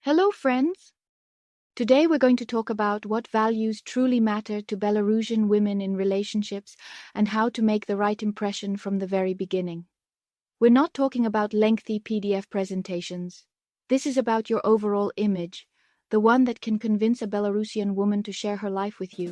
Hello, friends! Today we're going to talk about what values truly matter to Belarusian women in relationships and how to make the right impression from the very beginning. We're not talking about lengthy PDF presentations. This is about your overall image, the one that can convince a Belarusian woman to share her life with you.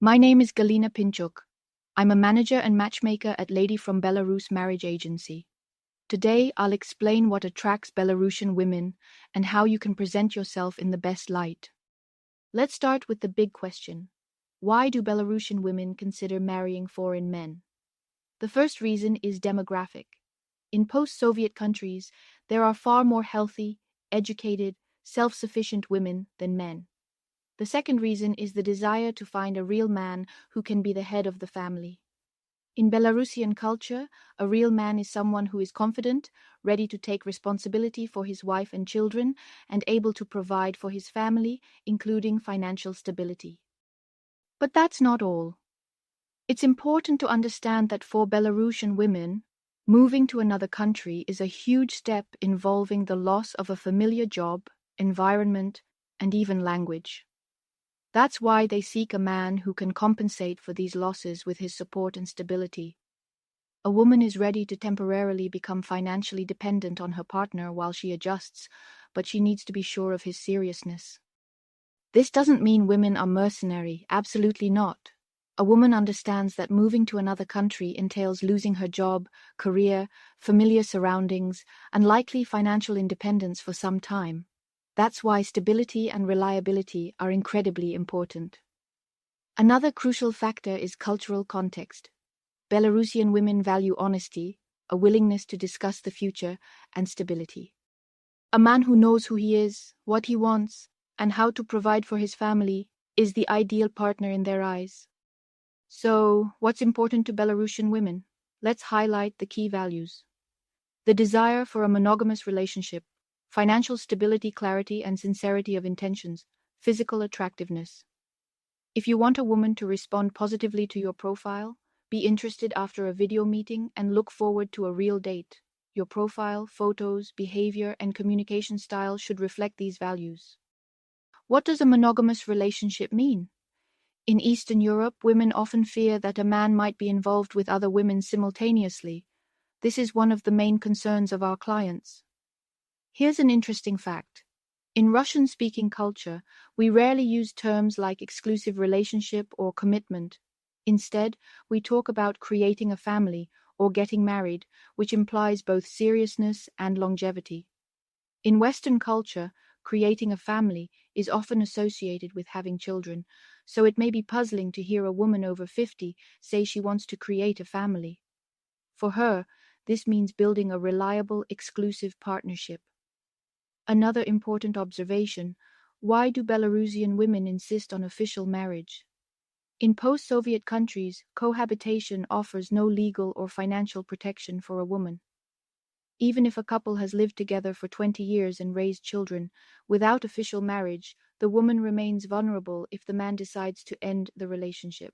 My name is Galina. I'm a manager and matchmaker at LadyFromBelarus marriage agency. Today, I'll explain what attracts Belarusian women and how you can present yourself in the best light. Let's start with the big question. Why do Belarusian women consider marrying foreign men? The first reason is demographic. In post-Soviet countries, there are far more healthy, educated, self-sufficient women than men. The second reason is the desire to find a real man who can be the head of the family. In Belarusian culture, a real man is someone who is confident, ready to take responsibility for his wife and children, and able to provide for his family, including financial stability. But that's not all. It's important to understand that for Belarusian women, moving to another country is a huge step involving the loss of a familiar job, environment, and even language. That's why they seek a man who can compensate for these losses with his support and stability. A woman is ready to temporarily become financially dependent on her partner while she adjusts, but she needs to be sure of his seriousness. This doesn't mean women are mercenary, absolutely not. A woman understands that moving to another country entails losing her job, career, familiar surroundings, and likely financial independence for some time. That's why stability and reliability are incredibly important. Another crucial factor is cultural context. Belarusian women value honesty, a willingness to discuss the future, and stability. A man who knows who he is, what he wants, and how to provide for his family is the ideal partner in their eyes. So, what's important to Belarusian women? Let's highlight the key values. The desire for a monogamous relationship, financial stability, clarity and sincerity of intentions, physical attractiveness. If you want a woman to respond positively to your profile, be interested after a video meeting and look forward to a real date. Your profile, photos, behavior, and communication style should reflect these values. What does a monogamous relationship mean? In Eastern Europe, women often fear that a man might be involved with other women simultaneously. This is one of the main concerns of our clients. Here's an interesting fact. In Russian-speaking culture, we rarely use terms like exclusive relationship or commitment. Instead, we talk about creating a family or getting married, which implies both seriousness and longevity. In Western culture, creating a family is often associated with having children, so it may be puzzling to hear a woman over 50 say she wants to create a family. For her, this means building a reliable, exclusive partnership. Another important observation: why do Belarusian women insist on official marriage? In post-Soviet countries, cohabitation offers no legal or financial protection for a woman. Even if a couple has lived together for 20 years and raised children, without official marriage, the woman remains vulnerable if the man decides to end the relationship.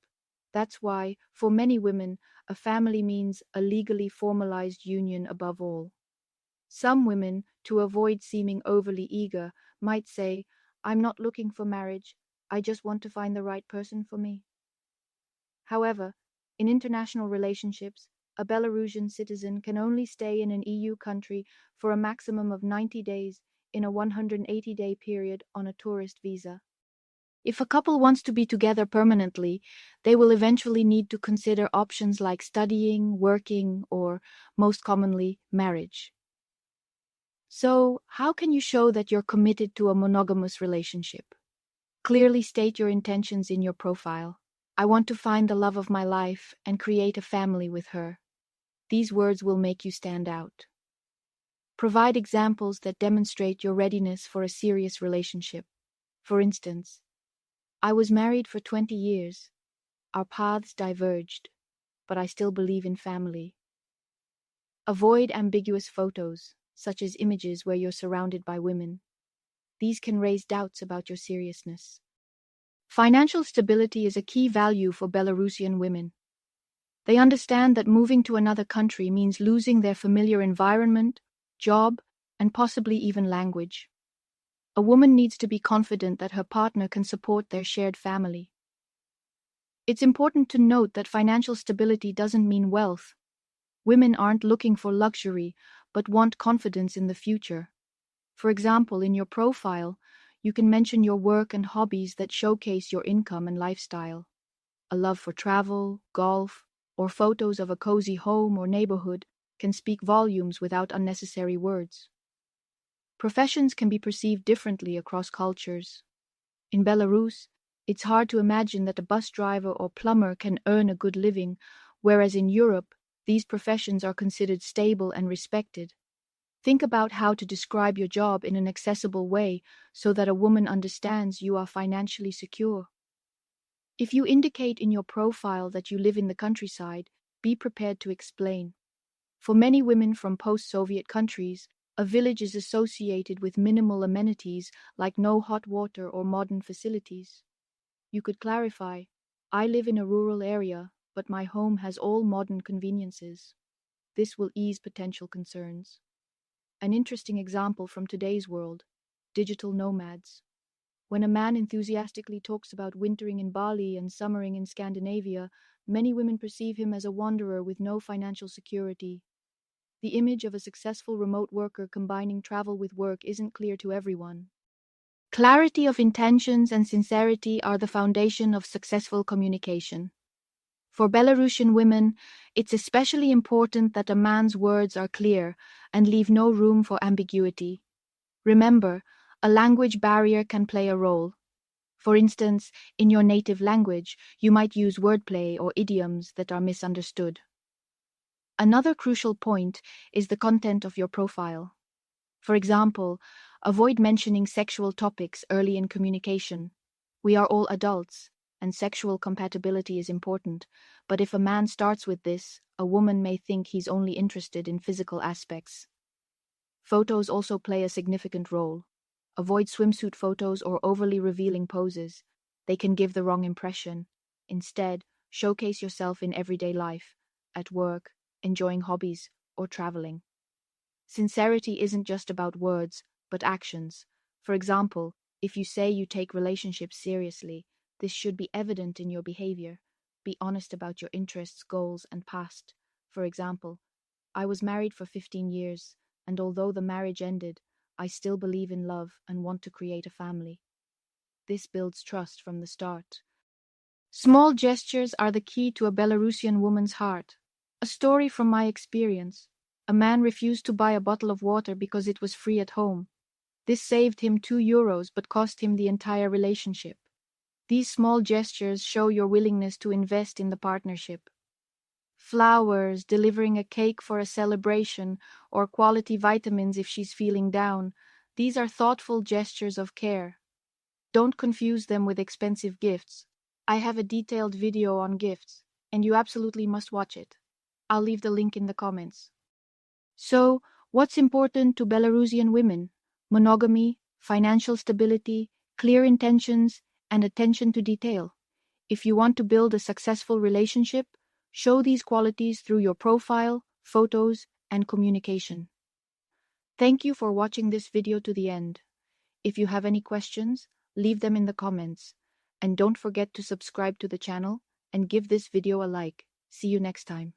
That's why, for many women, a family means a legally formalized union above all. Some women, to avoid seeming overly eager, might say, "I'm not looking for marriage, I just want to find the right person for me." However, in international relationships, a Belarusian citizen can only stay in an EU country for a maximum of 90 days in a 180-day period on a tourist visa. If a couple wants to be together permanently, they will eventually need to consider options like studying, working, or, most commonly, marriage. So, how can you show that you're committed to a monogamous relationship? Clearly state your intentions in your profile. I want to find the love of my life and create a family with her. These words will make you stand out. Provide examples that demonstrate your readiness for a serious relationship. For instance, I was married for 20 years. Our paths diverged, but I still believe in family. Avoid ambiguous photos, such as images where you're surrounded by women. These can raise doubts about your seriousness. Financial stability is a key value for Belarusian women. They understand that moving to another country means losing their familiar environment, job, and possibly even language. A woman needs to be confident that her partner can support their shared family. It's important to note that financial stability doesn't mean wealth. Women aren't looking for luxury, but want confidence in the future. For example, in your profile, you can mention your work and hobbies that showcase your income and lifestyle. A love for travel, golf, or photos of a cozy home or neighborhood can speak volumes without unnecessary words. Professions can be perceived differently across cultures. In Belarus, it's hard to imagine that a bus driver or plumber can earn a good living, whereas in Europe, these professions are considered stable and respected. Think about how to describe your job in an accessible way so that a woman understands you are financially secure. If you indicate in your profile that you live in the countryside, be prepared to explain. For many women from post-Soviet countries, a village is associated with minimal amenities like no hot water or modern facilities. You could clarify, I live in a rural area, but my home has all modern conveniences. This will ease potential concerns. An interesting example from today's world: digital nomads. When a man enthusiastically talks about wintering in Bali and summering in Scandinavia, many women perceive him as a wanderer with no financial security. The image of a successful remote worker combining travel with work isn't clear to everyone. Clarity of intentions and sincerity are the foundation of successful communication. For Belarusian women, it's especially important that a man's words are clear and leave no room for ambiguity. Remember, a language barrier can play a role. For instance, in your native language, you might use wordplay or idioms that are misunderstood. Another crucial point is the content of your profile. For example, avoid mentioning sexual topics early in communication. We are all adults, and sexual compatibility is important, but if a man starts with this, a woman may think he's only interested in physical aspects. Photos also play a significant role. Avoid swimsuit photos or overly revealing poses. They can give the wrong impression. Instead, showcase yourself in everyday life, at work, enjoying hobbies, or traveling. Sincerity isn't just about words, but actions. For example, if you say you take relationships seriously, this should be evident in your behavior. Be honest about your interests, goals, and past. For example, I was married for 15 years, and although the marriage ended, I still believe in love and want to create a family. This builds trust from the start. Small gestures are the key to a Belarusian woman's heart. A story from my experience. A man refused to buy a bottle of water because it was free at home. This saved him €2 but cost him the entire relationship. These small gestures show your willingness to invest in the partnership. Flowers, delivering a cake for a celebration, or quality vitamins if she's feeling down. These are thoughtful gestures of care. Don't confuse them with expensive gifts. I have a detailed video on gifts, and you absolutely must watch it. I'll leave the link in the comments. So, what's important to Belarusian women? Monogamy, financial stability, clear intentions, and attention to detail. If you want to build a successful relationship, show these qualities through your profile, photos, and communication. Thank you for watching this video to the end. If you have any questions, leave them in the comments. And don't forget to subscribe to the channel and give this video a like. See you next time.